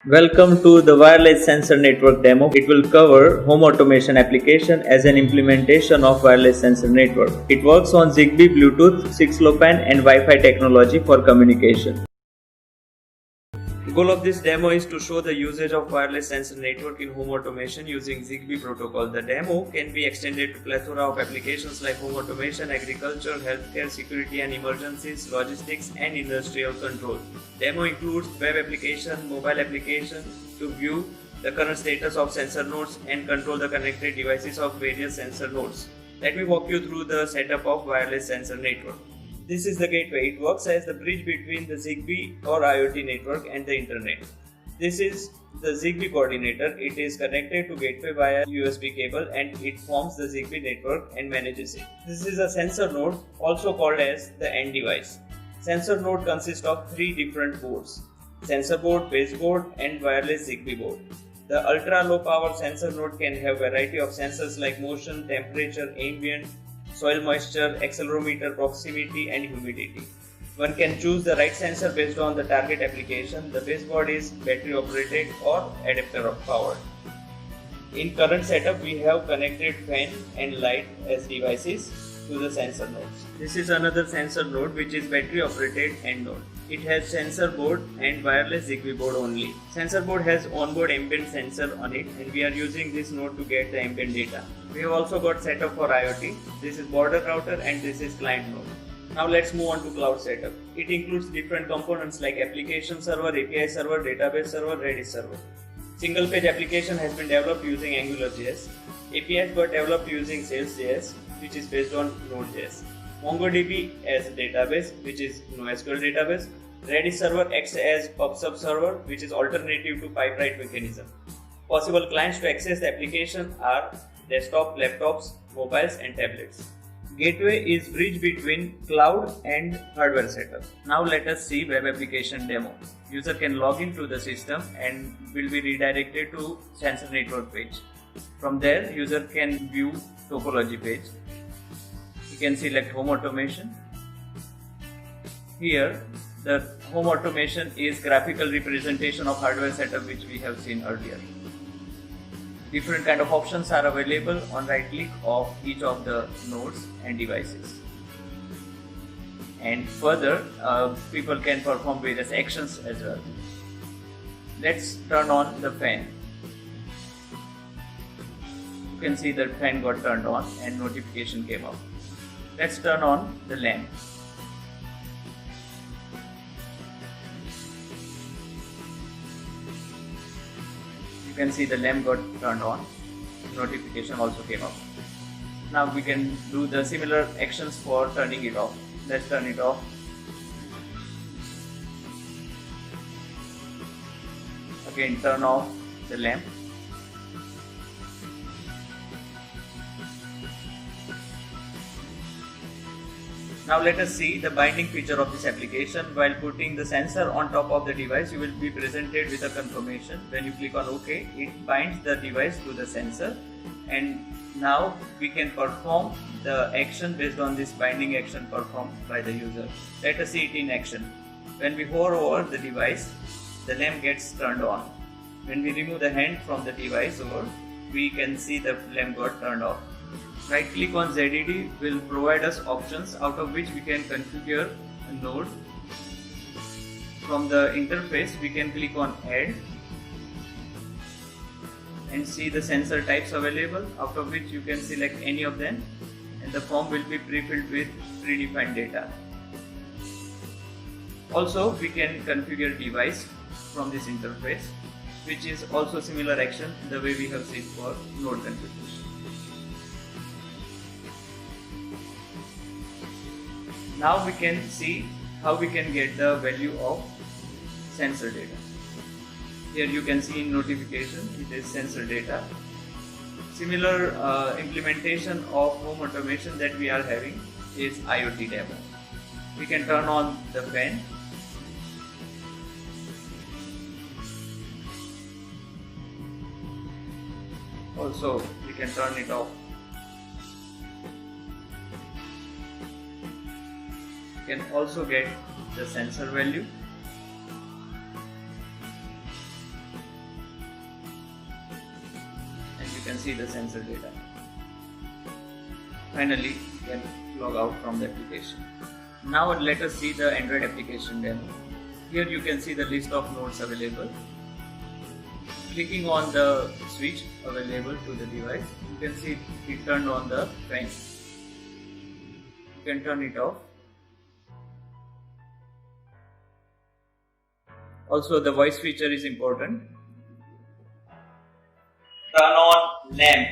Welcome to the wireless sensor network demo. It will cover home automation application as an implementation of wireless sensor network. It works on Zigbee, Bluetooth, 6LoWPAN and Wi-Fi technology for communication. The goal of this demo is to show the usage of wireless sensor network in home automation using Zigbee protocol. The demo can be extended to plethora of applications like home automation, agriculture, healthcare, security and emergencies, logistics and industrial control. Demo includes web application, mobile application to view the current status of sensor nodes and control the connected devices of various sensor nodes. Let me walk you through the setup of wireless sensor network. This is the gateway. It works as the bridge between the Zigbee or IoT network and the internet. This is the Zigbee coordinator. It is connected to gateway via USB cable and it forms the Zigbee network and manages it. This is a sensor node, also called as the end device. Sensor node consists of three different boards: sensor board, baseboard and wireless Zigbee board. The ultra low power sensor node can have variety of sensors like motion, temperature, ambient, soil moisture, accelerometer, proximity and humidity. One can choose the right sensor based on the target application. The baseboard is battery operated or adapter powered. In current setup, we have connected fan and light as devices to the sensor nodes. This is another sensor node which is battery operated end node. It has sensor board and wireless Zigbee board only. Sensor board has onboard ambient sensor on it and we are using this node to get the ambient data. We have also got setup for IoT. This is border router and this is client node. Now let's move on to cloud setup. It includes different components like application server, API server, database server, Redis server. Single page application has been developed using AngularJS. APIs were developed using Sales.js, which is based on Node.js. MongoDB as a database, which is NoSQL database. Redis server acts as PubSub server, which is alternative to Pipewrite mechanism. Possible clients to access the application are desktop, laptops, mobiles and tablets. Gateway is bridge between cloud and hardware setup. Now let us see web application demo. User can log into the system and will be redirected to sensor network page. From there, user can view topology page. You can select home automation. Here, the home automation is graphical representation of hardware setup which we have seen earlier. Different kind of options are available on right click of each of the nodes and devices. And further, people can perform various actions as well. Let's turn on the fan. You can see the fan got turned on and notification came up. Let's turn on the lamp. You can see the lamp got turned on, notification also came up. Now we can do the similar actions for turning it off. Let's turn it off. Again, turn off the lamp. Now let us see the binding feature of this application. While putting the sensor on top of the device, you will be presented with a confirmation. When you click on OK, it binds the device to the sensor and now we can perform the action based on this binding action performed by the user. Let us see it in action. When we hover over the device, the lamp gets turned on. When we remove the hand from the device over, we can see the lamp got turned off. Right click on ZDD will provide us options out of which we can configure a node. From the interface we can click on add and see the sensor types available, out of which you can select any of them and the form will be pre-filled with predefined data. Also we can configure device from this interface, which is also similar action the way we have seen for node configuration. Now we can see how we can get the value of sensor data. Here you can see in notification it is sensor data. Similar implementation of home automation that we are having is IoT demo. We can turn on the fan. Also we can turn it off. You can also get the sensor value. you can see the sensor data. Finally, you can log out from the application. Now let us see the Android application demo. Here you can see the list of nodes available. Clicking on the switch available to the device, you can see it turned on the fan. You can turn it off. Also, the voice feature is important. Turn on lamp.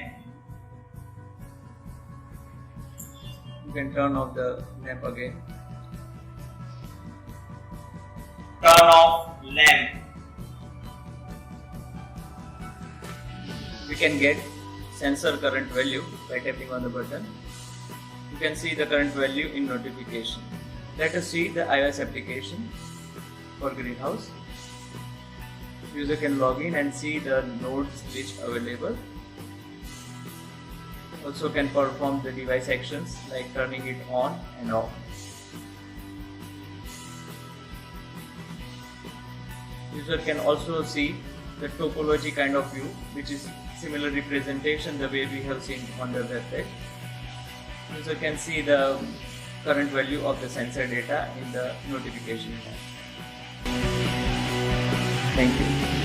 You can turn off the lamp again. Turn off lamp. We can get sensor current value by tapping on the button. You can see the current value in notification. Let us see the iOS application for Greenhouse. User can log in and see the nodes list available. Also can perform the device actions like turning it on and off. User can also see the topology kind of view, which is similar representation the way we have seen on the website. User can see the current value of the sensor data in the notification tab. Thank you.